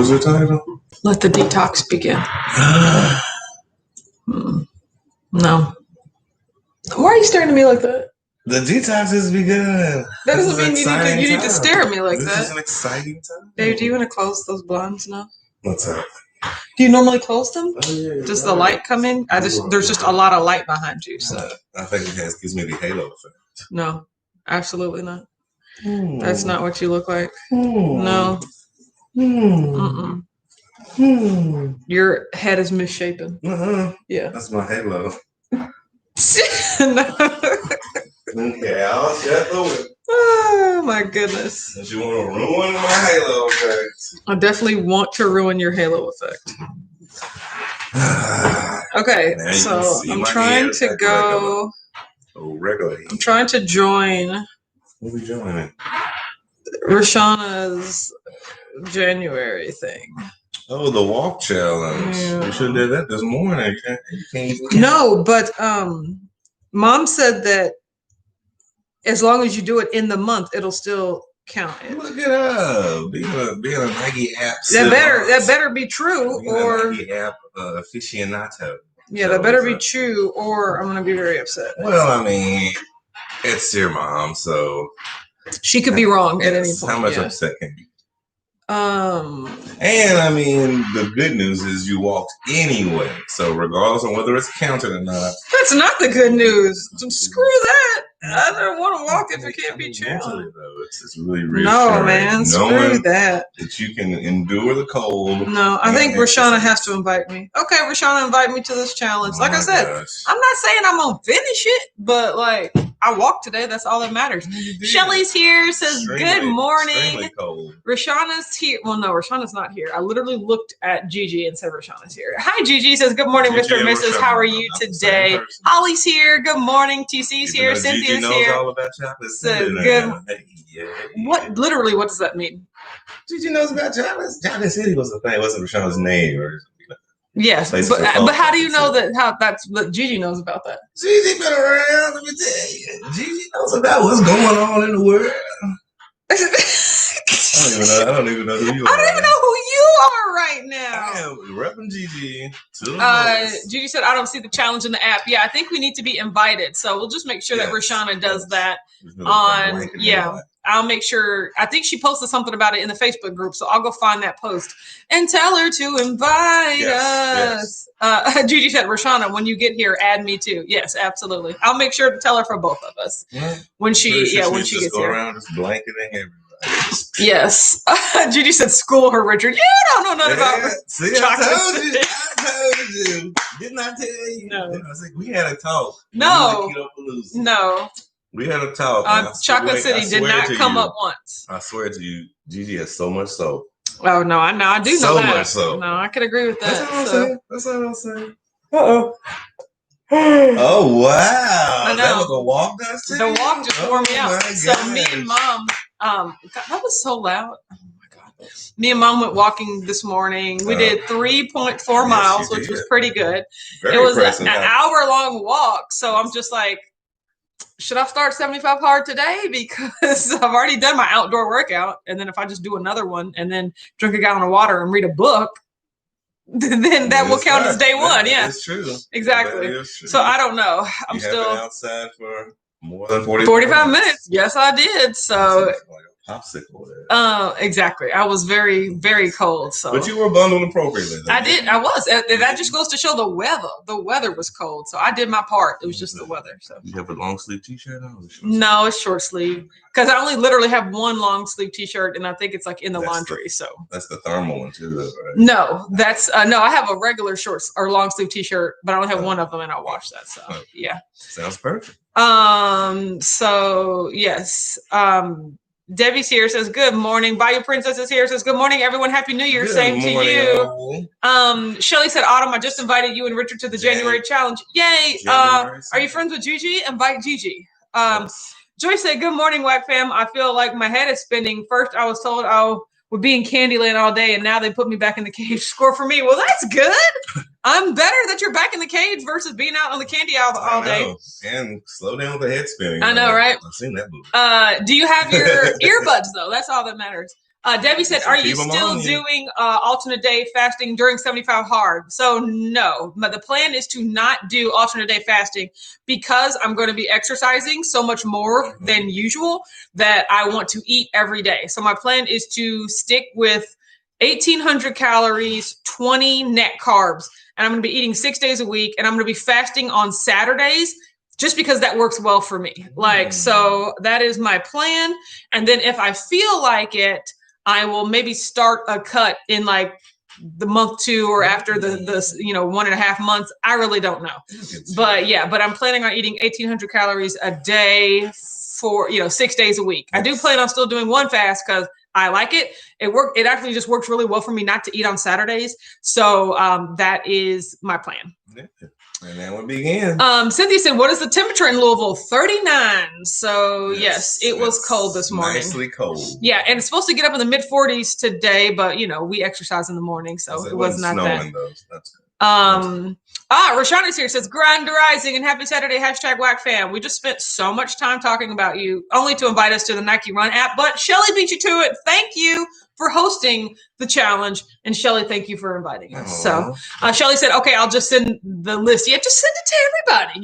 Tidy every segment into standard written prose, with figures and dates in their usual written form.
was the title? Let the detox begin. No. Why are you staring at me like that? The detox is begun. That doesn't mean you need to stare at me like that. This is an exciting time. Dave, do you want to close those blinds now? What's up? Do you normally close them? Oh, yeah, Does the light come in? There's just a lot of light behind you. So I think it gives me the halo effect. No, absolutely not. That's not what you look like. No. Your head is misshapen. Yeah. That's my halo. No. Okay, I'll shut the window. Oh my goodness. If you want to ruin my halo effect. I definitely want to ruin your halo effect. Okay, so I'm trying to go. Regular. I'm trying to join. What are we joining? Rashana's January thing. Oh, the walk challenge. Yeah. You should have did that this morning. No, but Mom said that as long as you do it in the month, it'll still count it. Look it up. Being a Nike app. That better be true, or a Nike app aficionado. Yeah, that better be true, or I'm gonna be very upset. Well, I mean, it's your mom, so she could be wrong at any point. How much upset can you? And I mean, the good news is you walked anyway. So regardless of whether it's counted or not. That's not the good news. Screw that. I don't want to walk if it can't be challenged. It's really reassuring. No, man. Screw that. That you can endure the cold. No, I think Rashana has to invite me. Okay, Rashana, invite me to this challenge. Like I said, I'm not saying I'm going to finish it, but like, I walked today. That's all that matters. Shelly's here. Says good morning. Rashana's here. Well, no, Rashana's not here. I literally looked at Gigi and said Rashana's here. Hi, Gigi. Says good morning, Mr. and Mrs. How are you today? Holly's here. Good morning. TC's here. Cynthia's Gigi knows here. all about chocolate. So good. What? Literally, what does that mean? Gigi knows about chocolate. Chocolate City was the thing. It wasn't Rashana's name or. Yes, but how do you know that's what Gigi knows about that? Gigi been around. Let me tell you, Gigi knows about what's going on in the world. I don't even know who you are. I don't even know who you are right now. I am repping Gigi. Gigi said, "I don't see the challenge in the app." Yeah, I think we need to be invited, so we'll just make sure that Rashana does that on. I'll make sure. I think she posted something about it in the Facebook group, so I'll go find that post and tell her to invite us. Gigi said, "Rashana, when you get here, add me too." Yes, absolutely. I'll make sure to tell her for both of us when she gets here. Around just blanketing everybody. Yes. Gigi said, "School her, Richard." You don't know nothing about chocolate. I told you. Didn't I tell you? No. I was like, we had a talk. No. We had a talk. Chocolate City did not come up once. I swear to you, Gigi has so much soap. Oh, no, I know. I do know that. So much soap. No, I can agree with that. That's all I'm saying. Uh-oh. Oh, wow. I know. That was a walk that city? The walk just wore me out. So me and Mom, God, that was so loud. Oh, my God. Me and Mom went walking this morning. We did 3.4 miles, which was pretty good. It was an hour-long walk, so I'm just like, should I start 75 hard today? Because I've already done my outdoor workout. And then if I just do another one and then drink a gallon of water and read a book, then that will count as day one. Yeah, that's true. Exactly. That is true. So I don't know. I'm still outside for more than 45 minutes. Yes, I did. So popsicle there. Exactly. I was very, very cold. So, but you were bundled appropriately. I did. I was. That just goes to show the weather. The weather was cold, so I did my part. It was just the weather. So you have a long sleeve T-shirt on? No, it's short sleeve because I only literally have one long sleeve T-shirt, and I think it's like in the laundry. So that's the thermal one too, though, right? No, that's no. I have a regular short or long sleeve T-shirt, but I only have one of them, and I'll wash that. So yeah, sounds perfect. So yes. Debbie's here, says good morning. Bayou Princess is here, says good morning, everyone. Happy New Year. Same to you. Shelly said, Autumn, I just invited you and Richard to the January challenge. Yay. Are you friends with Gigi? Invite Gigi. Joyce said, good morning, Whack fam. I feel like my head is spinning. First, I was told I would be in Candyland all day, and now they put me back in the cage. Score for me. Well, that's good. I'm better that you're back in the cage versus being out on the candy aisle all day. And slow down with the head spinning. I know, right? I've seen that movie. Do you have your earbuds, though? That's all that matters. Debbie said, are you still doing alternate day fasting during 75 hard? So no, but the plan is to not do alternate day fasting because I'm going to be exercising so much more than usual that I want to eat every day. So my plan is to stick with 1,800 calories, 20 net carbs, and I'm going to be eating 6 days a week, and I'm going to be fasting on Saturdays just because that works well for me. Like, so that is my plan. And then if I feel like it, I will maybe start a cut in like the month 2 or after the 1.5 months. I really don't know. But yeah, but I'm planning on eating 1,800 calories a day for, 6 days a week. I do plan on still doing one fast because I like it. It actually just works really well for me not to eat on Saturdays. So that is my plan. Yeah. And then we begin. Cynthia said, what is the temperature in Louisville? 39. So yes, it was cold this morning. Nicely cold. Yeah, and it's supposed to get up in the mid 40s today, but we exercise in the morning, so it was not that. That's good. Rashani's here, says Grinder Rising and happy Saturday, #WhackFam. We just spent so much time talking about you, only to invite us to the Nike Run app, but Shelly beat you to it. Thank you for hosting the challenge, and Shelly, thank you for inviting us. So Shelly said, okay, I'll just send the list. Yeah, just send it to everybody,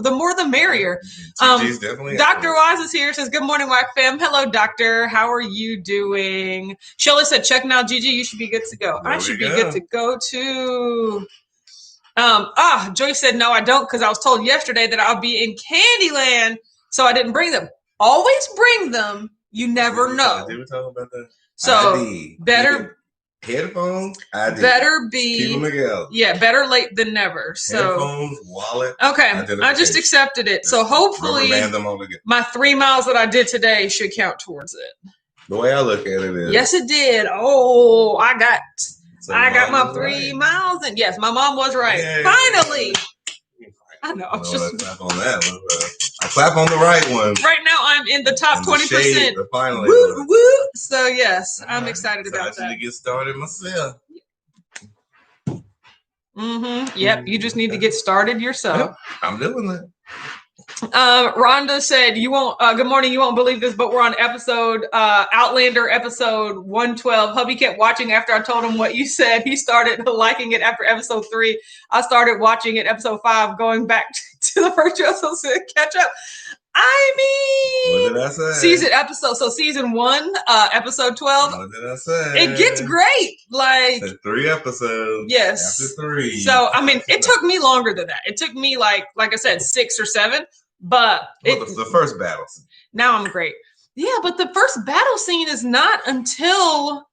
the more the merrier. Dr. Waz is here, says, good morning, Wack fam. Hello, doctor. How are you doing? Shelly said, check now, Gigi, you should be good to go. I should be good to go too. Joyce said, no, I don't, because I was told yesterday that I'll be in Candyland, so I didn't bring them. Always bring them. You never know. Did we talk about that? So ID. better headphones. ID. Better be. Keep them together. Yeah, better late than never. So headphones, wallet. Okay, I just accepted it. So hopefully, my 3 miles that I did today should count towards it. The way I look at it is, yes, it did. Oh, I got my 3 miles, and yes, my mom was right. Yay. Finally. I know. I clap on that one. I clap on the right one. Right now, I'm in the top 20%. Finally. Woo, woo. So, yes, I'm excited about that. To get started myself. Yep. You just need to get started yourself. Yep, I'm doing that. Rhonda said, you won't, good morning. You won't believe this, but we're on Outlander episode 112. Hubby kept watching after I told him what you said. He started liking it after episode 3. I started watching it episode 5, going back to the first episode to catch up. I mean, what did I say? Season 1, episode 12. What did I say? It gets great. Like 3 episodes. Yes. After 3. So, I mean, it took me longer than that. It took me like I said, 6 or 7. But the first battle scene. Now I'm great. Yeah, but the first battle scene is not until.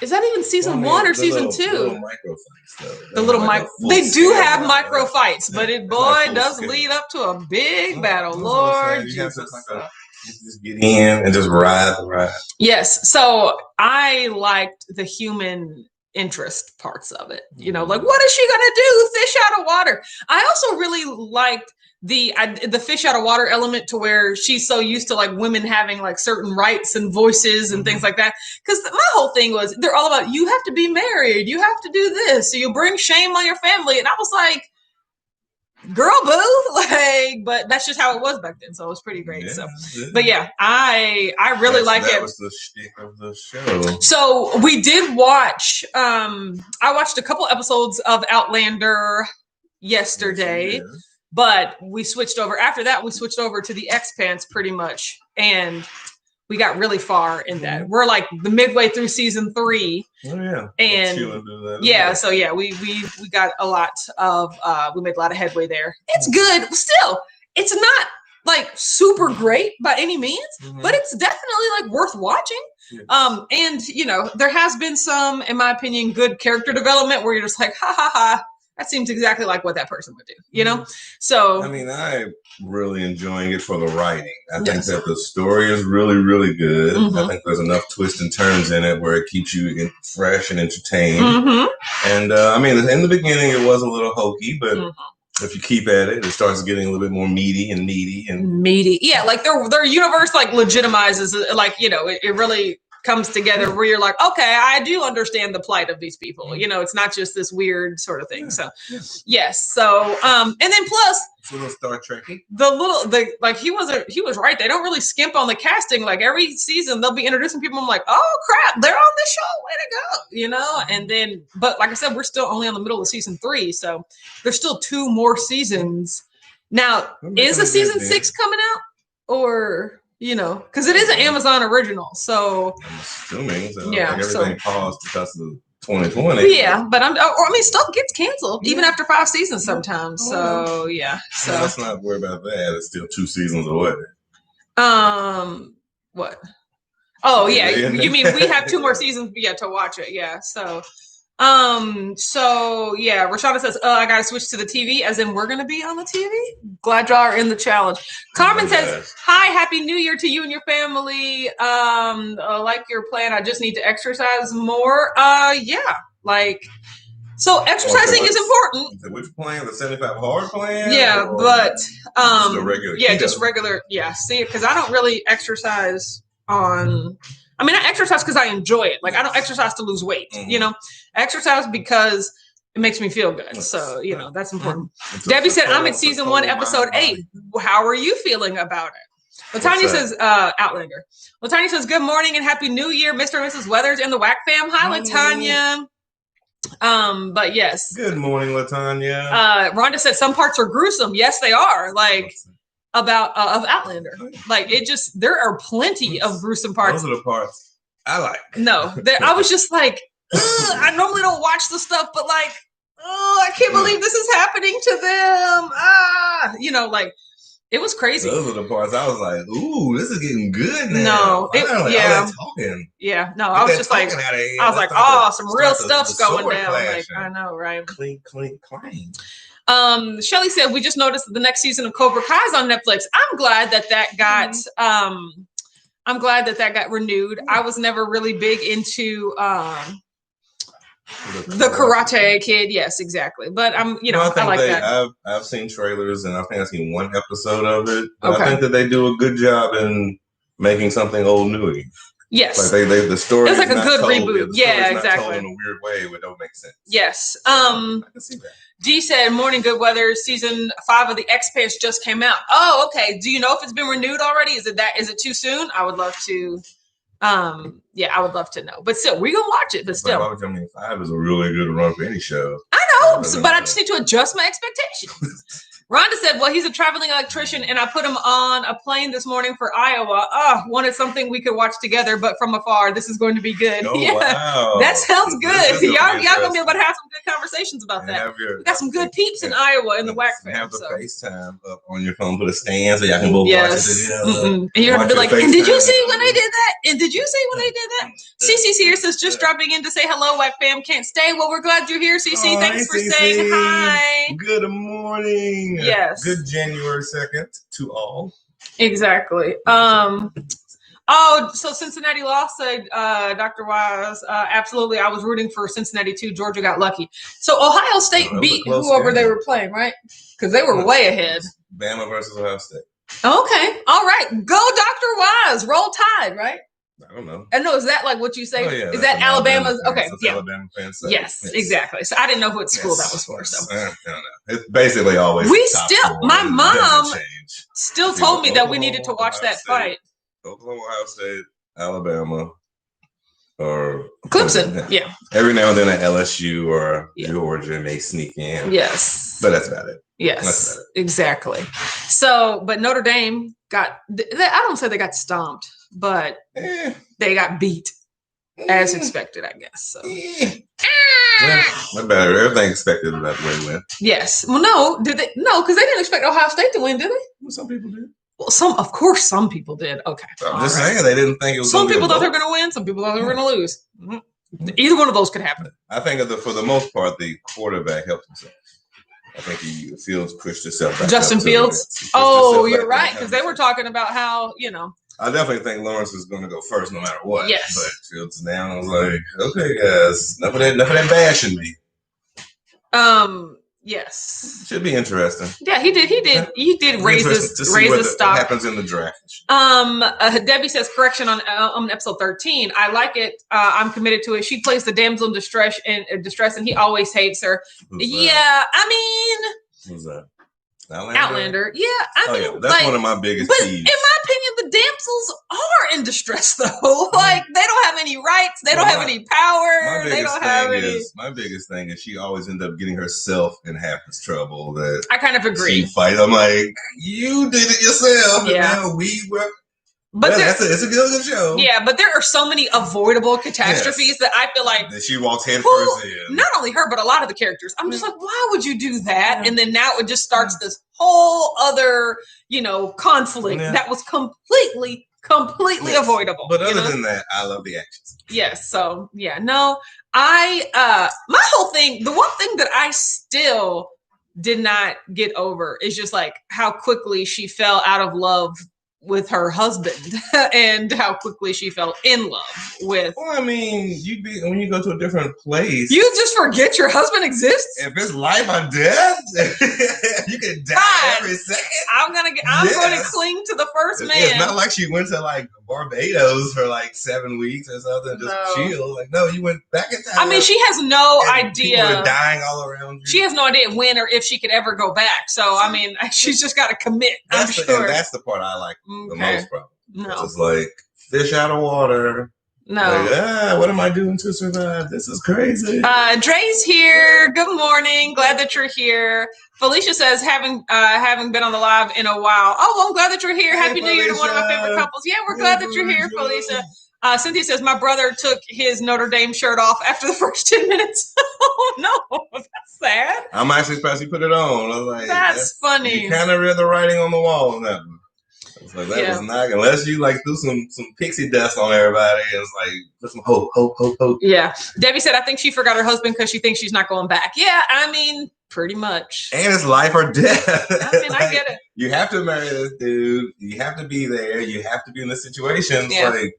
Is that even season 1 or season 2? Little micro fights, though. The little micro. They do have micro fights, but it does lead up to a big battle. Lord Jesus. Just get in and just ride. Yes. So I liked the human interest parts of it. Like, what is she gonna do? Fish out of water. I also really liked the fish out of water element, to where she's so used to like women having like certain rights and voices and things like that. Because my whole thing was, they're all about, you have to be married, you have to do this, so you bring shame on your family. And I was like, girl, boo, but that's just how it was back then. So it was pretty great. Yeah, but yeah, I really like it. That was the shtick of the show. So we did watch. I watched a couple episodes of Outlander yesterday. Yes. But we switched over. After that, we switched over to the Expanse pretty much. And we got really far in that. We're like the midway through season 3. Oh, yeah. And so yeah, we got a lot of, we made a lot of headway there. It's good. Still, it's not like super great by any means, but it's definitely like worth watching. Yes. And, there has been some, in my opinion, good character development where you're just like, ha, ha, ha. That seems exactly like what that person would do, So, I mean, I'm really enjoying it for the writing. I think that the story is really, really good. I think there's enough twists and turns in it where it keeps you fresh and entertained. And I mean, in the beginning, it was a little hokey, but if you keep at it, it starts getting a little bit more meaty and needy and meaty. Yeah, like their universe like legitimizes, like it really. comes together where you're like, okay, I do understand the plight of these people. You know, it's not just this weird sort of thing. So yes. So and then plus it's a little Star Trek. he was right. They don't really skimp on the casting. Like every season they'll be introducing people. I'm like, oh crap, they're on this show. Way to go. You know, and then but like I said, we're still only on the middle of season 3. So there's still 2 more seasons. Now, is a season 6 coming out? Or you know, because it is an Amazon original, so I'm assuming. So yeah, like everything paused because of 2020. Yeah, but stuff gets canceled even after 5 seasons sometimes. So yeah, so let's not worry about that. It's still 2 seasons away. What? Oh yeah, you mean we have 2 more seasons yet to watch it? Yeah, so. So yeah, Rashada says, I gotta switch to the TV, as in we're gonna be on the TV. Glad y'all are in the challenge. Carmen says, hi, happy new year to you and your family. Like your plan, I just need to exercise more. Yeah, like so exercising is important. Which plan? The 75 hard plan? Yeah, but just a regular yeah, keto? just regular, yeah. See, because I don't really exercise on I mean, I exercise because I enjoy it. Like, I don't exercise to lose weight, you know? I exercise because it makes me feel good. So, you know, that's important. Debbie said, I'm at season 1, episode 8. How are you feeling about it? Latanya says, Outlander. Latanya says, good morning and happy new year, Mr. and Mrs. Weathers and the Whack fam. Hi, Latanya. But yes. Good morning, Latanya. Rhonda said, some parts are gruesome. Yes, they are. Like, about of Outlander, like it just there are plenty of gruesome parts. Those are the parts I like. No, I was just like, I normally don't watch the stuff, but like, I can't believe this is happening to them. You know, like it was crazy. Those are the parts I was like, ooh, this is getting good now. No, yeah, talking. Yeah, no, I was just like, I was like, oh, some real stuff's going down. Like, I know, right? Clink, clink, clank. Shelly said, we just noticed that the next season of Cobra Kai is on Netflix. I'm glad that got I'm glad that got renewed. I was never really big into the Karate Kid. Yes, exactly. But I like that. I've seen trailers and I think I've seen 1 episode of it. But I think that they do a good job in making something old new again. Yes. Like the story. It's like a good reboot. Yeah, exactly. Told in a weird way, but don't make sense. Yes. I can see that. Dee said, morning, good weather. Season 5 of The Expanse just came out. Oh, okay. Do you know if it's been renewed already? Is it too soon? I would love to. I would love to know. But still, we're going to watch it. But still. 5 is a really good run for any show. I know, but I just need to adjust my expectations. Rhonda said, well, he's a traveling electrician, and I put him on a plane this morning for Iowa. Wanted something we could watch together, but from afar. This is going to be good. Oh, yeah, wow. That sounds good. Y'all going to be able to have some good conversations about that. We got some good peeps in Iowa in the Whack fam. Have the FaceTime up on your phone, put a stand so y'all can both watch it together. And you're going to be like, and did you see when they did that? And did you see when they did that? CC here says, just dropping in to say hello, Whack fam. Can't stay. Well, we're glad you're here, CC. Thanks for saying hi. Good morning. Yes. Good January 2nd to all. Exactly. So Cincinnati lost, said Dr. Wise. Absolutely. I was rooting for Cincinnati too. Georgia got lucky. So Ohio State beat whoever they were playing, right? Because they were way ahead. Bama versus Ohio State. Okay. All right. Go Dr. Wise. Roll Tide, right? I don't know. And no, is that like what you say? Is that Alabama's? Okay. Yeah. Alabama fans say. Yes, exactly. So I didn't know what school that was for. So I don't know. It's basically always. My mom still told me that we needed to watch that fight. Oklahoma, Ohio State, Alabama, or Clemson. Yeah. Every now and then at LSU or Georgia may sneak in. Yes. But that's about it. Yes. That's about it. Exactly. So, but Notre Dame I don't say they got stomped, but they got beat as expected, I guess. So. Not bad. Everything expected that way to win. Yes. Well, no, did they? No, because they didn't expect Ohio State to win, did they? Well, some people did. Well, some people did. Okay. I'm just saying they didn't think it was. Some people thought they were going to win. Some people thought they were going to lose. Mm-hmm. Either one of those could happen. I think for the most part, the quarterback helped himself. I think Fields pushed himself back. Justin Fields? Oh, you're right. Because they were talking about how, I definitely think Lawrence is going to go first no matter what. Yes. But Fields down. I was like, okay, guys, enough of that bashing me. Yes. Should be interesting. Yeah, he did raise the stock. What happens in the draft. Debbie says correction on episode 13. I like it. I'm committed to it. She plays the damsel in distress, and he always hates her. Who's yeah, that? I mean, who's that? Outlander. Yeah, I mean, yeah, that's one of my biggest But peeves. in my opinion, the damsels are in distress, though. Like, they don't have any rights. They don't have any power. They don't have any. My biggest thing is she always ends up getting herself in half this trouble that I kind of agree. She fights. I'm like, you did it yourself. Yeah. And now we were. But it's a good show. Yeah, but there are so many avoidable catastrophes that I feel like that she walks head first in. Not only her, but a lot of the characters. I'm just like, why would you do that? And then now it just starts this whole other, conflict that was completely avoidable. But other than that, I love the actions. Yes. So no, my whole thing, the one thing that I still did not get over is just like how quickly she fell out of love with her husband and how quickly she fell in love with. Well, I mean, when you go to a different place, you just forget your husband exists. If it's life or death, you can die every second. I'm going to cling to the first man. It's not like she went to like Barbados for like 7 weeks or something, just chill. Like, no, you went back in time. I mean, she has no idea. People are dying all around you. She has no idea when or if she could ever go back. So, I mean, she's just got to commit. I'm sure. And that's the part I like. The most problem. No. It's like fish out of water. No. Like, what am I doing to survive? This is crazy. Dre's here. Good morning. Glad that you're here. Felicia says, having been on the live in a while. Oh, well, I'm glad that you're here. Happy New Year to one of my favorite couples. Yeah, we're glad that you're here, Felicia. Cynthia says, my brother took his Notre Dame shirt off after the first 10 minutes. Oh, no. That's sad. I'm actually supposed to put it on. I was like, that's funny. You kind of read the writing on the wall on that one. Like, that was not, unless you like do some pixie dust on everybody. It's like, put some hope. Yeah. Debbie said, I think she forgot her husband because she thinks she's not going back. Yeah, I mean, pretty much. And it's life or death. I mean, I get it. You have to marry this dude. You have to be there. You have to be in this situation. Yeah. Like,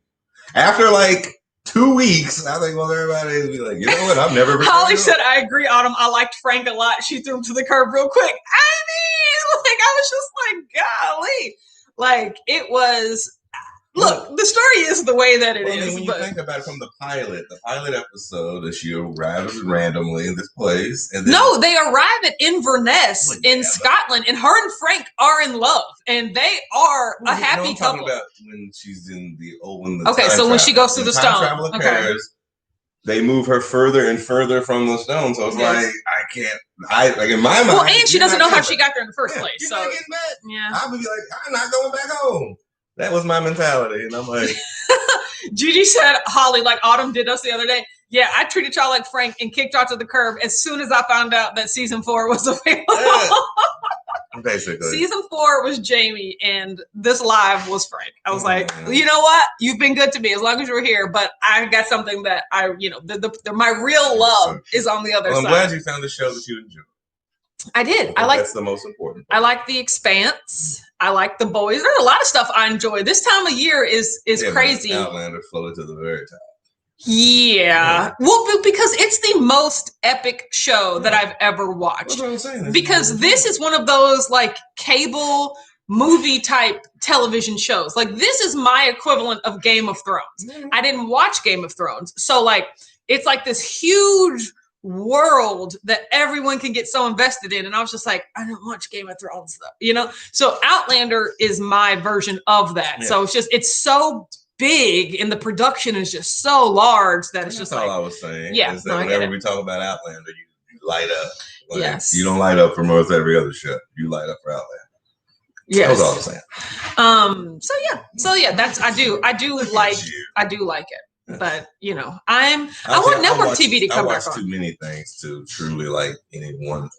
after like 2 weeks, I think, well, everybody will be like, you know what? I've never been. Holly said, I agree, Autumn. I liked Frank a lot. She threw him to the curb real quick. I mean, like, I was just like, golly. Like, it was, look, the story is the way that it is. When you think about it from the pilot episode, that she arrives randomly in this place. And then, no, they arrive at Inverness in Scotland, and her and Frank are in love, and they are a happy couple. I'm talking about when she's in the when she goes through the stone. Travel occurs, they move her further and further from the stone. So it's like, like in my mind. Well, and she doesn't know how she got there in the first place. She's so not getting back. Yeah. I would be like, I'm not going back home. That was my mentality. And I'm like. Gigi said, Holly, like Autumn did us the other day. Yeah, I treated y'all like Frank and kicked y'all to the curb as soon as I found out that season 4 was available. Yeah. Basically. Season 4 was Jamie and this live was Frank. I was like, you know what? You've been good to me as long as you're here, but I got something that my real love is on the other side. I'm glad you found a show that you enjoy. I did. That's the most important part. I like The Expanse. I like The Boys. There's a lot of stuff I enjoy. This time of year is crazy. Outlander floated to the very top. Yeah. Well, because it's the most epic show that I've ever watched. That's what I'm saying. Because this is one of those like cable movie type television shows. Like, this is my equivalent of Game of Thrones. Mm-hmm. I didn't watch Game of Thrones. So like, it's like this huge world that everyone can get so invested in. And I was just like, I don't watch Game of Thrones though, So Outlander is my version of that. Yeah. So it's so big and the production is just so large that it's just all I was saying. Yeah. Is that whenever we talk about Outlander, you light up. Like, yes. You don't light up for most every other show. You light up for Outlander. Yes. That was all I was saying. So yeah, that's I do like it. But I want network TV to come back on. I watch too many things to truly like any one thing.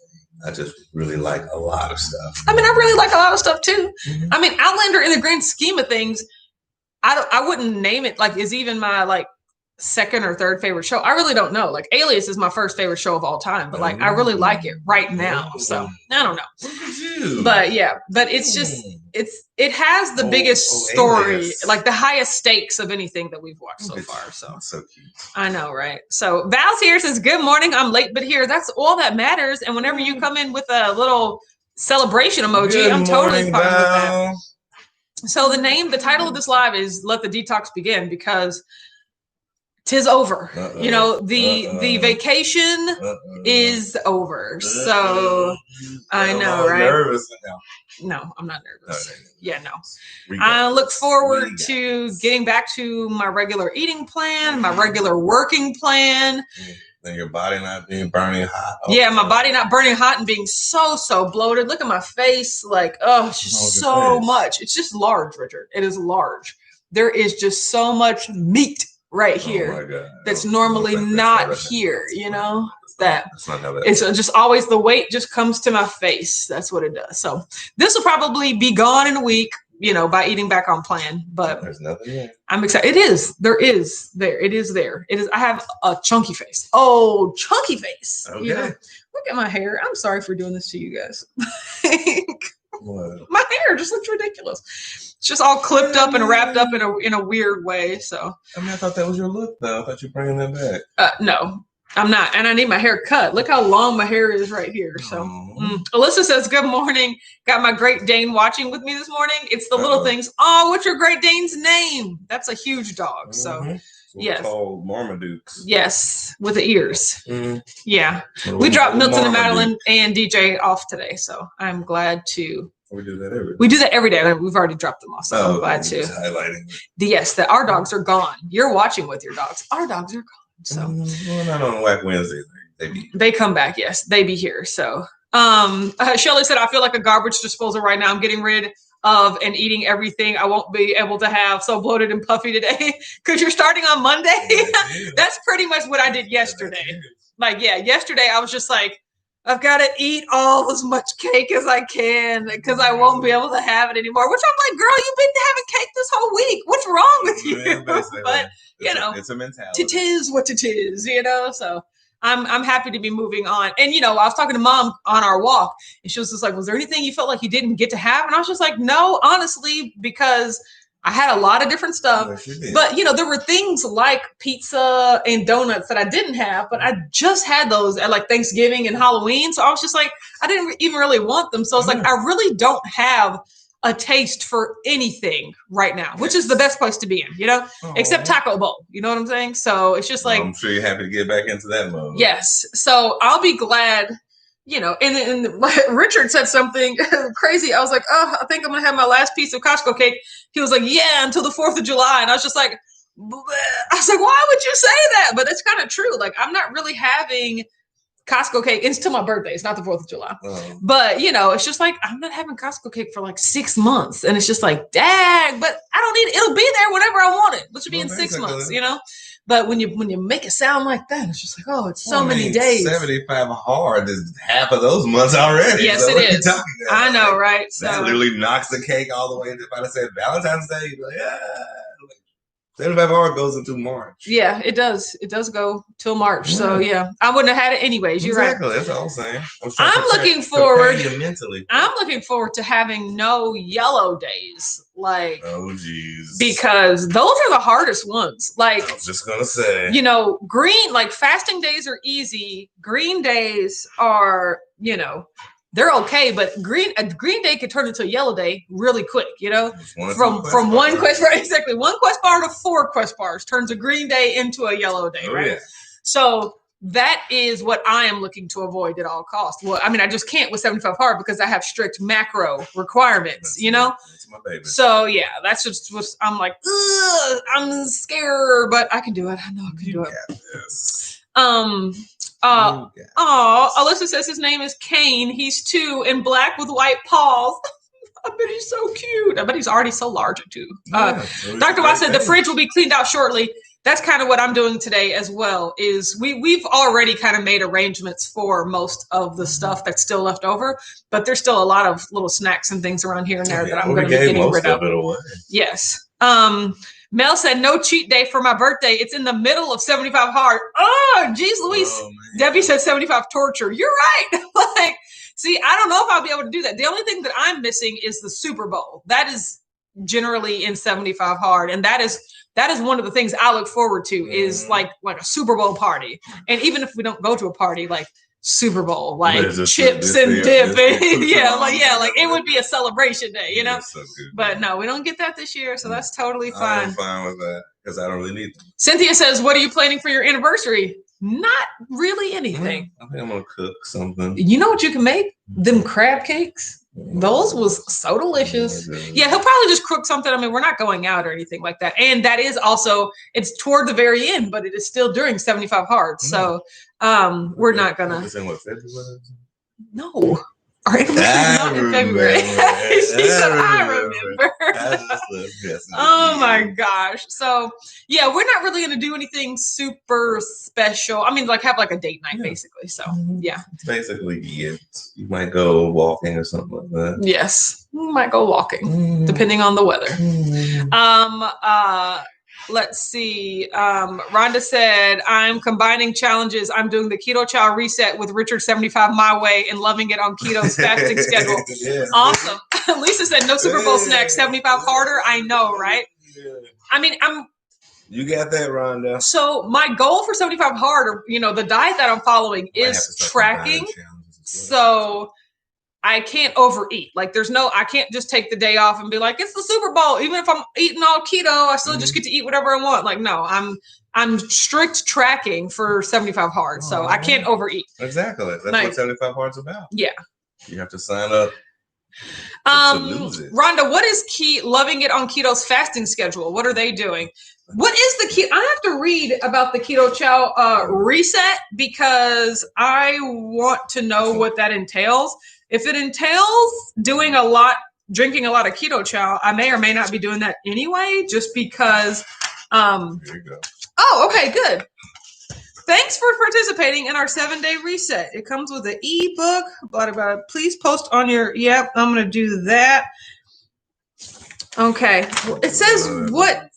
I just really like a lot of stuff. I mean, I really like a lot of stuff too. Mm-hmm. I mean, Outlander in the grand scheme of things, I wouldn't name it like is even my like second or third favorite show. I really don't know. Like Alias is my first favorite show of all time, but like I really like it right now. So I don't know. Look at you. But yeah, but it's just it has the biggest story, Alias. like the highest stakes of anything that we've watched so far. So cute. I know, right? So Val's here says, "Good morning. I'm late, but here." That's all that matters. And whenever you come in with a little celebration emoji, I'm totally fine with that. So the title of this live is "Let the Detox Begin" because 'tis over. You know, the vacation is over. So I know, right? Nervous now. No, I'm not nervous. Okay. Yeah, no. I look forward to getting back to my regular eating plan, my regular working plan. Then your body not being burning hot. Yeah, my body not burning hot and being so bloated. Look at my face. Like, oh, it's just so much. It's just large, Richard. It is large. There is just so much meat right here. Oh my God. That's normally not here, you know? That's not how that it's just always the weight just comes to my face. That's what it does. So this will probably be gone in a week, you know, by eating back on plan. But there's nothing there. I'm excited. It is. There is there. It is there. It is. I have a chunky face. Oh, chunky face. Okay. You know? Look at my hair. I'm sorry for doing this to you guys. What? My hair just looks ridiculous. It's just all clipped up and wrapped up in a weird way. So I mean, I thought that was your look, though. I thought you were bringing that back. No. I'm not, and I need my hair cut. Look how long my hair is right here. So, Alyssa says, "Good morning. Got my Great Dane watching with me this morning. It's the little things. Oh, what's your Great Dane's name? That's a huge dog. So, yes, called Marmadukes. Yes, with the ears. Yeah, we dropped Milton and Madeline and DJ off today, so I'm glad to. We do that every day. We do that every day. We've already dropped them off, so I'm glad to. Highlighting. Yes, that our dogs are gone. You're watching with your dogs. Our dogs are gone. So well, not on Whack Wednesday. They come back. Yes, they be here. So Shelley said, "I feel like a garbage disposal right now. I'm getting rid of and eating everything I won't be able to have. So bloated and puffy today because you're starting on Monday." That's pretty much what I did yesterday. Like, yeah, yesterday I was just like, I've got to eat all as much cake as I can because I won't be able to have it anymore. Which I'm like, girl, you've been having cake this whole week. What's wrong with you? But you know, it's a mentality. It is what it is, you know. So I'm happy to be moving on. And you know, I was talking to Mom on our walk, and she was just like, "Was there anything you felt like you didn't get to have?" And I was just like, "No, honestly, because I had a lot of different stuff, but you know, there were things like pizza and donuts that I didn't have, but I just had those at like Thanksgiving and Halloween. So I was just like, I didn't even really want them. So I was like, I really don't have a taste for anything right now, which is the best place to be in, you know, except Taco Bowl. You know what I'm saying? So it's just like, I'm sure you're happy to get back into that mode. Yes. So I'll be glad. You know, and Richard said something crazy. I was like, "Oh, I think I'm gonna have my last piece of Costco cake." He was like, "Yeah, until the 4th of July," and I was just like, "Bleh." I was like, "Why would you say that?" But it's kind of true. Like, I'm not really having Costco cake. It's till my birthday. It's not the 4th of July. But you know, it's just like I'm not having Costco cake for like 6 months, and it's just like, dang. But I don't need it. It'll be there whenever I want it, which will be in 6 months. You know. But when you make it sound like that, it's just like, oh, it's so many days. 75 hard is half of those months already. Yes, so it is. I know, right? So that literally knocks the cake all the way to, if I said Valentine's Day, you'd be like, yeah. 75 hard goes into March. Yeah, it does. It does go till March. Yeah. So yeah, I wouldn't have had it anyways. You're exactly. Right. That's all I'm saying. I'm looking forward. Mentally. I'm looking forward to having no yellow days. Like, oh geez, because those are the hardest ones. Like, I was just gonna say, you know, green, like fasting days are easy. Green days are, you know, they're okay, but a green day could turn into a yellow day really quick, you know, from one quest bar, exactly. One quest bar to 4 quest bars turns a green day into a yellow day, right? Yeah. So that is what I am looking to avoid at all costs. Well, I mean, I just can't with 75 hard because I have strict macro requirements, you know? That's my baby. So yeah, that's just what I'm like, ugh, I'm scared, but I can do it. I know I can do it. Yes. Alyssa says his name is Kane. He's 2 and black with white paws. I bet he's so cute. I bet he's already so large too. Dr. Watt said the fridge will be cleaned out shortly. That's kind of what I'm doing today as well. Is we've already kind of made arrangements for most of the stuff that's still left over, but there's still a lot of little snacks and things around here and there that I'm going to be getting rid of. It away. Yes. Mel said, no cheat day for my birthday. It's in the middle of 75 hard. Oh, geez, Louise. Oh, Debbie said 75 torture. You're right. Like, see, I don't know if I'll be able to do that. The only thing that I'm missing is the Super Bowl. That is generally in 75 hard. And that is one of the things I look forward to is like a Super Bowl party. And even if we don't go to a party, like Super Bowl, like chips and dip. Like it would be a celebration day, you know? So but no, we don't get that this year. So that's totally fine. I'm fine with that because I don't really need them. Cynthia says, what are you planning for your anniversary? Not really anything. I think I'm going to cook something. You know what you can make? Them crab cakes. Those was so delicious. Yeah, he'll probably just cook something. I mean, we're not going out or anything like that. And that is also, it's toward the very end, but it is still during 75 hard. So we're not going to. No. Our anniversary is not in February. She said, I remember. Oh my gosh. So yeah, we're not really going to do anything super special. I mean, like have like a date night basically. So yeah. It's basically it. You might go walking or something like that. Yes. We might go walking depending on the weather. Let's see. Rhonda said, I'm combining challenges. I'm doing the Keto Chow reset with Richard 75 my way and loving it on Keto's fasting schedule. Yeah. Awesome. Lisa said, no Super Bowl snacks, 75 harder. I know, right? Yeah. I mean, you got that, Rhonda. So my goal for 75 hard, or, you know, the diet that I'm following is tracking. So I can't overeat. Like I can't just take the day off and be like, it's the Super Bowl. Even if I'm eating all keto, I still just get to eat whatever I want. Like, no, I'm strict tracking for 75 hard. So I can't overeat. Exactly. That's what 75 hard's about. Yeah. You have to sign up to lose it. Rhonda, what is loving it on Keto's fasting schedule? What are they doing? What is the keto? I have to read about the Keto Chow reset because I want to know what that entails. If it entails drinking a lot of Keto Chow, I may or may not be doing that anyway, just because. There you go. Oh, okay, good. Thanks for participating in our 7-day reset. It comes with an ebook. Blah, blah, blah. Please post on your. Yep, I'm going to do that. Okay. It says what?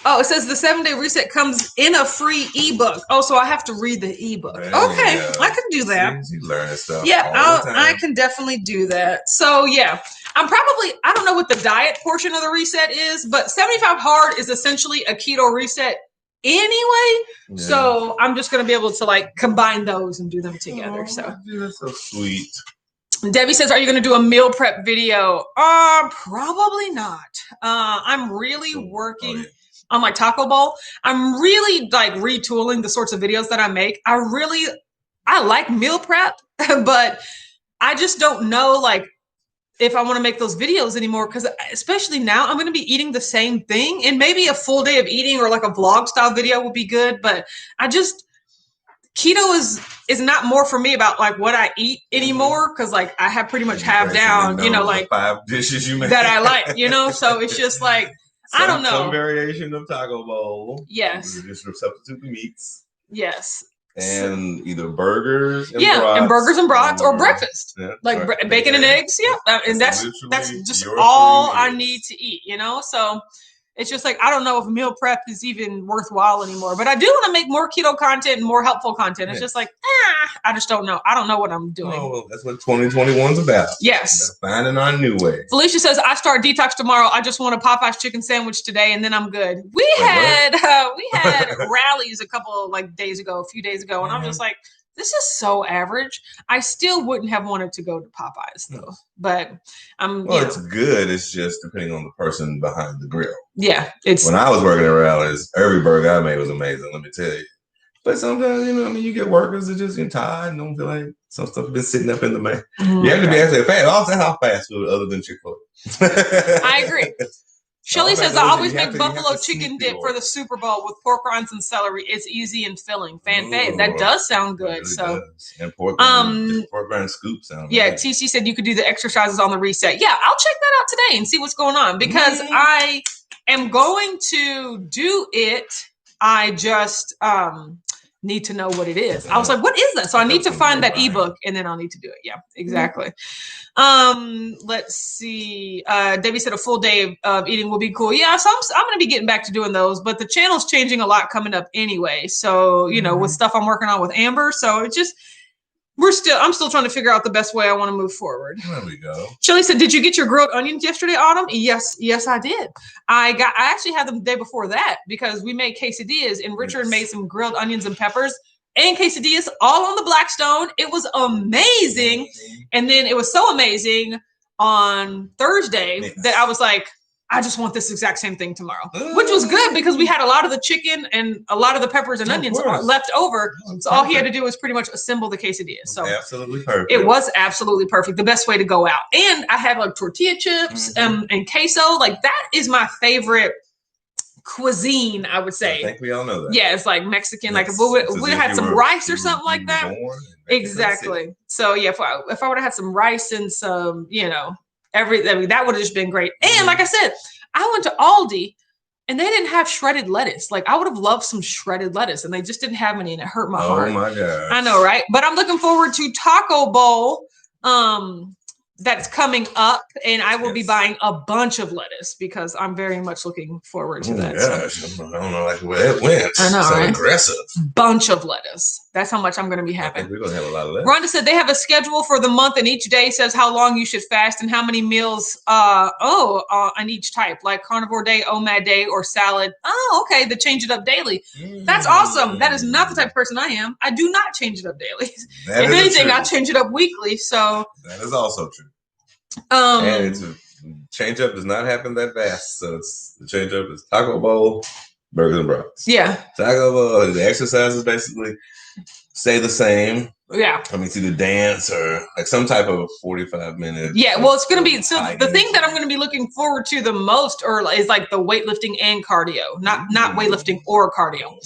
Oh, it says the 7-day reset comes in a free ebook. Oh, so I have to read the ebook. Okay, I can do that. You learn stuff. Yeah, I can definitely do that. So yeah, I don't know what the diet portion of the reset is, but 75 hard is essentially a keto reset anyway. Yeah. So I'm just going to be able to like combine those and do them together. So that's so sweet. Debbie says, are you going to do a meal prep video? Probably not. I'm really working on my taco bowl. I'm really like retooling the sorts of videos that I make. I like meal prep, but I just don't know like if I want to make those videos anymore, because especially now I'm going to be eating the same thing, and maybe a full day of eating or like a vlog style video would be good. But keto is not more for me about like what I eat anymore, because like I have pretty much down, you know, like 5 dishes you make that I like, you know. So it's just like I don't know. Some variation of taco bowl. Yes. Just substitute the meats. Yes. And either burgers and brats. And burgers and brats or breakfast. Yeah, like bacon and eggs. Yeah. And that's just all I need to eat, you know? So it's just like, I don't know if meal prep is even worthwhile anymore, but I do want to make more keto content and more helpful content. It's just like, I just don't know. I don't know what I'm doing. Oh, well, that's what 2021's about. Yes. Finding our new way. Felicia says, I start detox tomorrow. I just want a Popeye's chicken sandwich today, and then I'm good. We had rallies a few days ago, and I'm just like, this is so average. I still wouldn't have wanted to go to Popeyes though, but it's good. It's just depending on the person behind the grill. Yeah, when I was working at rallies, every burger I made was amazing. Let me tell you. But sometimes, you get workers that just get tired and don't feel like some stuff has been sitting up in the man. You have to be actually fast. Also, how fast food other than Chick-fil-A. I agree. Shelly says, I always make buffalo chicken dip for the Super Bowl with pork rinds and celery. It's easy and filling. Fan-fave. That does sound good. Really so, does. And pork rind scoop sound good. Yeah, TC said you could do the exercises on the reset. Yeah, I'll check that out today and see what's going on, because I am going to do it. I just need to know what it is. I was like, what is that? So I need to find that ebook and then I'll need to do it. Yeah, exactly. Let's see. Debbie said a full day of eating will be cool. Yeah, so I'm going to be getting back to doing those, but the channel's changing a lot coming up anyway. So, you know, with stuff I'm working on with Amber. So it's just, I'm still trying to figure out the best way I want to move forward. There we go. Shelly said, did you get your grilled onions yesterday, Autumn? Yes, I did. I actually had them the day before that because we made quesadillas and Richard made some grilled onions and peppers and quesadillas all on the Blackstone. It was amazing. And then it was so amazing on Thursday that I was like, I just want this exact same thing tomorrow, which was good because we had a lot of the chicken and a lot of the peppers and onions left over. So all he had to do was pretty much assemble the quesadilla. So absolutely perfect. It was absolutely perfect. The best way to go out. And I had like tortilla chips and queso. Like that is my favorite cuisine, I would say. I think we all know that. Yeah, it's like Mexican. Like if we had some rice or something like that. Exactly. So yeah, if I would have had some rice and some, you know, everything, that would have just been great. And like I said, I went to Aldi and they didn't have shredded lettuce. Like I would have loved some shredded lettuce and they just didn't have any and it hurt my heart. Oh my God. I know, right? But I'm looking forward to Taco Bowl. That's coming up and I will be buying a bunch of lettuce because I'm very much looking forward to that. Gosh, I don't know like where it went. I know, so right? Aggressive. Bunch of lettuth. That's how much I'm going to be having. We're going to have a lot of lettuce. Rhonda said they have a schedule for the month and each day says how long you should fast and how many meals on each type, like carnivore day, OMAD day, or salad. Oh, okay. They change it up daily. That's awesome. That is not the type of person I am. I do not change it up daily. If anything, I change it up weekly. So that is also true. And it's change up does not happen that fast. So it's the change up is Taco Bowl, burgers and brats. Yeah. Taco Bowl, the exercises basically stay the same. Yeah. I mean, it's either dance or like some type of 45 minutes. Yeah. Well, it's going to be, so the thing that I'm going to be looking forward to the most is like the weightlifting and cardio, not weightlifting or cardio.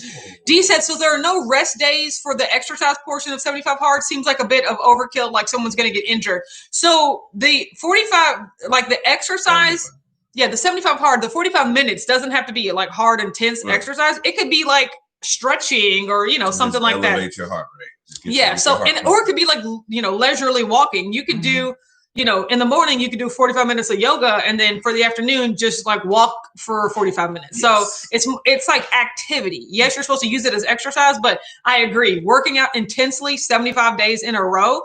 Dee said, so there are no rest days for the exercise portion of 75 hard. Seems like a bit of overkill, like someone's going to get injured. So the 45, like the exercise, the 75 hard, the 45 minutes doesn't have to be like hard, intense exercise. It could be like stretching or, you know, something like that. Elevate your heart rate. Yeah. So, or it could be like, you know, leisurely walking. You could do, you know, in the morning, you could do 45 minutes of yoga. And then for the afternoon, just like walk for 45 minutes. Yes. So it's like activity. Yes, you're supposed to use it as exercise, but I agree. Working out intensely 75 days in a row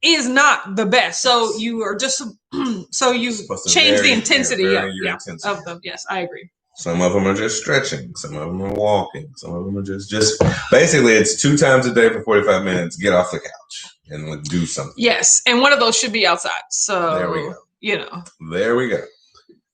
is not the best. So you are just, so you change the intensity of them. Yes, I agree. Some of them are just stretching. Some of them are walking. Some of them are just basically it's 2 times a day for 45 minutes. Get off the couch and do something. Yes. And one of those should be outside. So there we go. You know, there we go.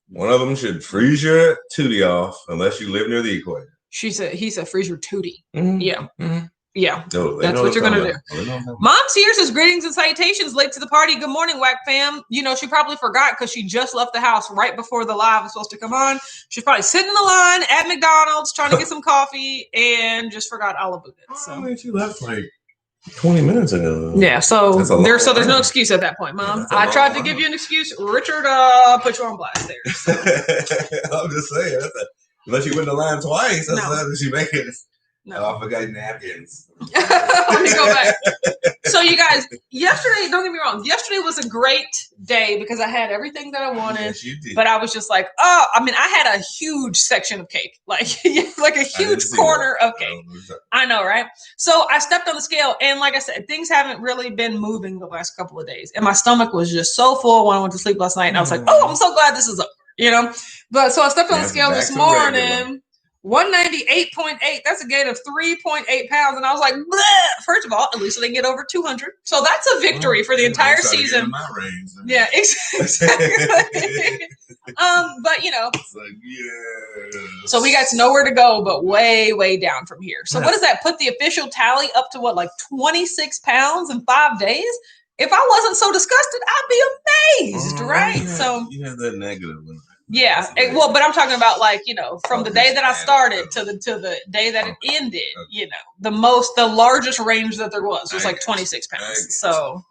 One of them should freeze your tootie off unless you live near the equator. He said freeze your tootie. Yeah. Mm-hmm. Yeah, that's what you're going to do. Mom's here says, greetings and salutations. Late to the party. Good morning, Whack fam. You know, she probably forgot because she just left the house right before the live was supposed to come on. She's probably sitting in the line at McDonald's trying to get some coffee and just forgot all about it. So. I mean, she left like 20 minutes ago. Yeah, so there's no excuse at that point, Mom. I tried to give you an excuse. Richard put you on blast there. So. I'm just saying. Unless you went the line twice, that's how did she make it. No. Oh, I forgot napkins. Let me go back. So you guys, yesterday, don't get me wrong, yesterday was a great day because I had everything that I wanted. Yes, you did. But I was just like, I had a huge section of cake, like a huge corner of cake. I know, right? So I stepped on the scale and like I said, things haven't really been moving the last couple of days. And my stomach was just so full when I went to sleep last night. And I was like, I'm so glad this is over, you know? But so I stepped on the scale this morning. 198.8. That's a gain of 3.8 pounds. And I was like, bleh. First of all, at least they can get over 200. So that's a victory for the entire season. Yeah, exactly. But you know, it's like, yes. So we got nowhere to go, but way, way down from here. So what does that put the official tally up to? What, like 26 pounds in 5 days? If I wasn't so disgusted, I'd be amazed, right? So you have that negative one. Yeah, but I'm talking about like, you know, from the day that I started to the day that it ended, you know, the largest range that there was like 26 pounds. So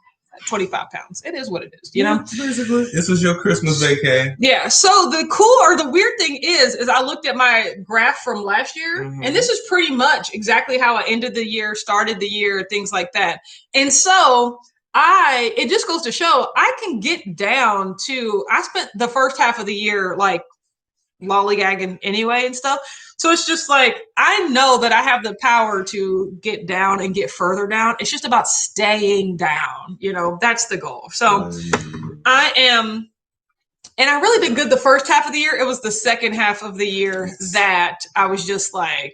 25 pounds. It is what it is, you know? Basically, this was your Christmas vacay. Yeah. So the weird thing is I looked at my graph from last year, and this is pretty much exactly how I ended the year, started the year, things like that. And so it just goes to show I can get down to, I spent the first half of the year like lollygagging anyway and stuff. So it's just like, I know that I have the power to get down and get further down. It's just about staying down, you know, that's the goal. So and I really did good the first half of the year. It was the second half of the year that I was just like,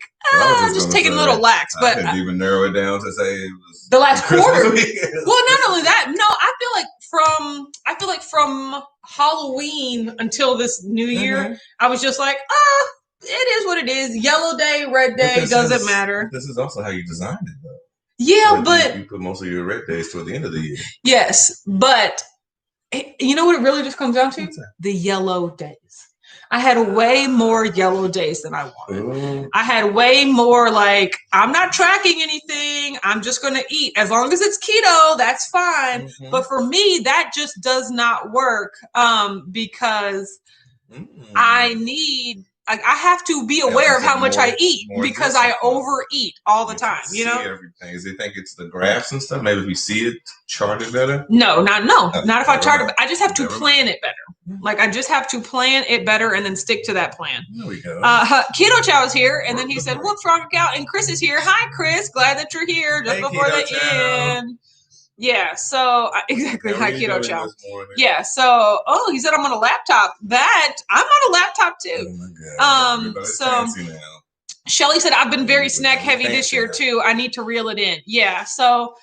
just taking a little lax. But I couldn't even narrow it down to say it was the last quarter. Well, not only that, no, I feel like from Halloween until this new year, I was just like, it is what it is. Yellow day, red day, doesn't matter. This is also how you designed it, though. Yeah, but you put most of your red days toward the end of the year. Yes, but you know what it really just comes down to? The yellow days. I had way more yellow days than I wanted. I had way more like, I'm not tracking anything. I'm just going to eat. As long as it's keto, that's fine. But for me, that just does not work because I have to be aware of how much I eat because I overeat all the time, you know? Everything. Does he think it's the graphs and stuff? Maybe if you see it charted better? No, not if I chart it. I just have to plan it better. Like I just have to plan it better and then stick to that plan. There we go. Keto Chow is here, and then he said, "What's wrong, Gal?" And Chris is here. Hi, Chris. Glad that you're here just before the end. Yeah, so exactly. Hi, Keto Chow. Yeah, so he said I'm on a laptop. I'm on a laptop too. Oh my God. So Shelly said I've been very snack heavy this year too. I need to reel it in. Yeah, so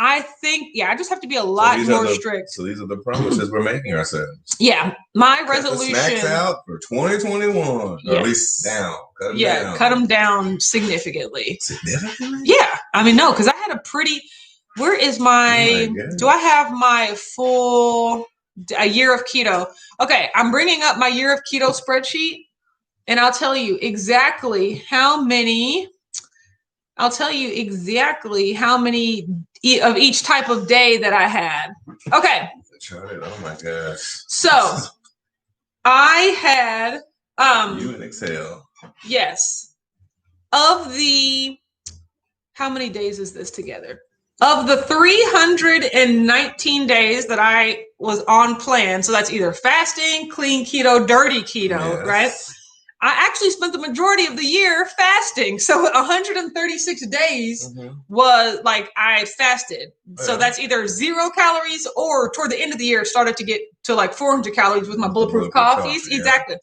I think I just have to be a lot more strict. So these are the promises we're making ourselves. Yeah, my resolution. Cut the snacks out for 2021, or at least down. Cut them down significantly. Significantly? Yeah, I mean no, because I had a pretty. Where is my, do I have my a year of keto? Okay, I'm bringing up my year of keto spreadsheet, and I'll tell you exactly how many of each type of day that I had. Okay. Oh my gosh. So I had you and Excel. Yes. How many days is this together? Of the 319 days that I was on plan, so that's either fasting, clean keto, dirty keto, right? I actually spent the majority of the year fasting. So 136 days was like I fasted. So that's either 0 calories or toward the end of the year, it started to get to like 400 calories with my bulletproof coffees. Yeah. Exactly.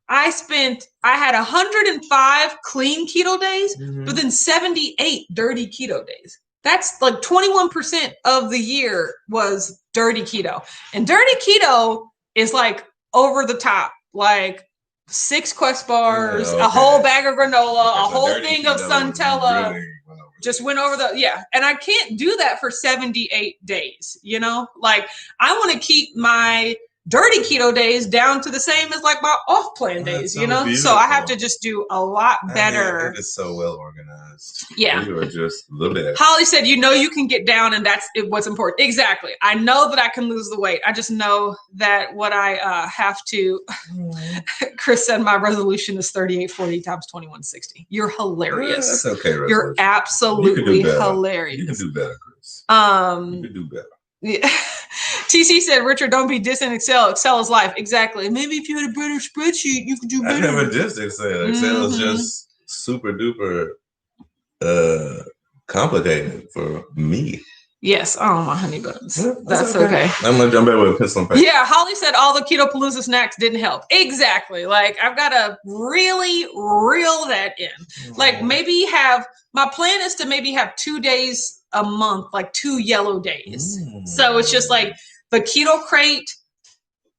I had 105 clean keto days, but then 78 dirty keto days. That's like 21% of the year was dirty keto. And dirty keto is like over the top, like 6 Quest bars, a whole bag of granola, a whole thing of Suntella. Really just went over and I can't do that for 78 days, you know? Like I want to keep my dirty keto days down to the same as like my off plan days, you know? Beautiful. So I have to just do a lot better. It is so well organized. Yeah. You are just the best. Holly said, you can get down and that's what's important. Exactly. I know that I can lose the weight. I just know that what I have to, Chris said my resolution is 3840 times 2160. You're hilarious. That's okay. Resolution. You're absolutely hilarious. You can do better, Chris. You can do better. Yeah. TC said, Richard, don't be dissing Excel. Excel is life. Exactly. Maybe if you had a better spreadsheet, you could do better. I never dissed Excel. Excel is just super duper complicated for me. Yes. Oh, my honey buns. That's okay. I'm going to jump in with a pencil and paper. Yeah. Holly said all the Keto Palooza snacks didn't help. Exactly. Like, I've got to really reel that in. Like, my plan is to maybe have 2 days a month, like 2 yellow days. So it's just like the keto crate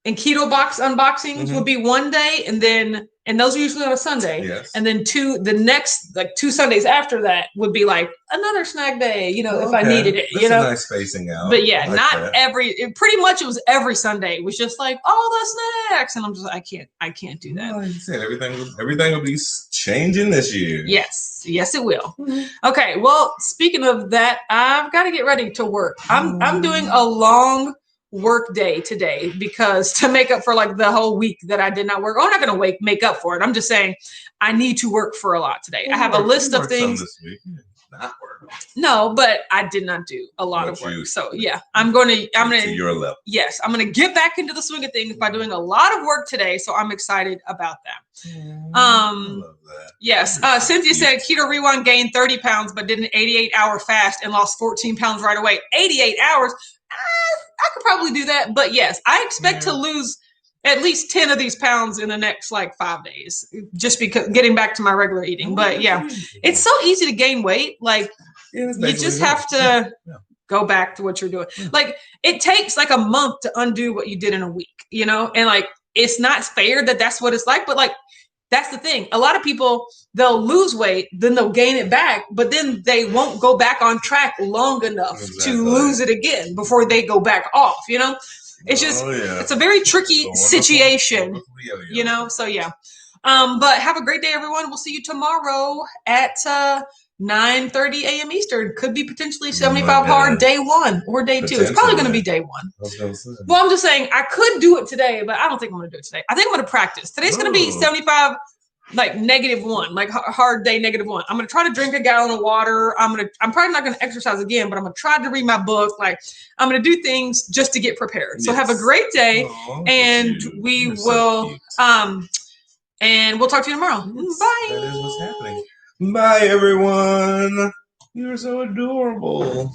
and keto box unboxings would be one day, and then And those are usually on a Sunday. Yes. And then the next 2 Sundays after that would be like another snack day, if I needed it. That's a nice spacing out. But yeah, pretty much it was every Sunday. It was just like all the snacks. And I'm just, I can't do that. Like you said, everything will be changing this year. Yes, it will. Okay, well, speaking of that, I've got to get ready to work. I'm doing a long work day today because to make up for like the whole week that I did not work. I'm not going to make up for it. I'm just saying I need to work for a lot today. I have a list of things. This week. Not work. No, but I did not do a lot of work. So yeah, I'm going to your level. Yes, I'm going to get back into the swing of things by doing a lot of work today. So I'm excited about that. I love that. Yes. Cynthia said Keto Rewind gained 30 pounds, but did an 88-hour fast and lost 14 pounds right away. 88 hours. I could probably do that. But yes, I expect to lose at least 10 of these pounds in the next 5 days, just because getting back to my regular eating. But yeah, it's so easy to gain weight. You just have to go back to what you're doing. It takes a month to undo what you did in a week, and it's not fair that that's what it's like. But that's the thing. A lot of people, they'll lose weight, then they'll gain it back, but then they won't go back on track long enough to lose it again before they go back off, It's just, it's a very tricky situation, So yeah. But have a great day, everyone. We'll see you tomorrow at 9:30 a.m. Eastern. Could be potentially 75 hard day 1 or day 2. It's probably going to be day 1. Well, I'm just saying I could do it today, but I don't think I'm going to do it today. I think I'm going to practice. Today's going to be 75, -1, hard day -1. I'm going to try to drink a gallon of water. I'm probably not going to exercise again, but I'm going to try to read my book. I'm going to do things just to get prepared. So have a great day, and we'll talk to you tomorrow. Bye. That is what's happening. Bye, everyone. You're so adorable.